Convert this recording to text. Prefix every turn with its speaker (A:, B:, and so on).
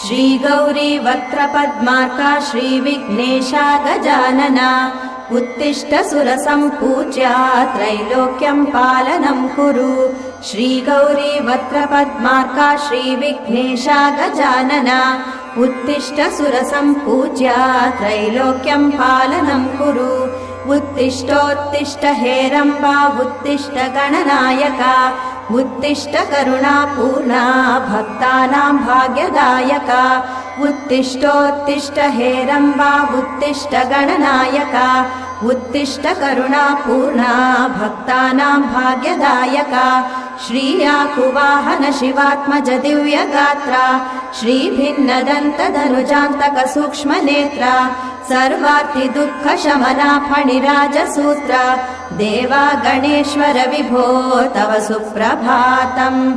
A: श्रीगौरी वक्त्रपद्मार्का श्रीविघ्नेशा गजानना उत्तिष्ठ सुरसम्पूज्या त्रैलोक्यं पालनं कुरु श्रीगौरी वक्त्रपद्मार्का श्रीविघ्नेशा गजानना उत्तिष्ठ सुरसम्पूज्या त्रैलोक्यं पालनं कुरु उत्तिष्ठोत्तिष्ठ हेरम्बा उत्तिष्ठ गणनायका उत्तिष्ठ करुणापूर्णा भक्तानां भाग्यदायका उत्तिष्ठोत्तिष्ठ हेरम्बा उत्तिष्ठ गणनायका उत्तिष्ठ करुणापूर्णा भक्तानां भाग्यदायका श्रीयाकुवाहन शिवात्मज दिव्यगात्रा श्रीभिन्नदन्तधनुजान्तक सूक्ष्मनेत्रा सर्वार्ति दुःखशमना फणिराजसूत्रा देवा गणेश्वर विभो तव सुप्रभातम्।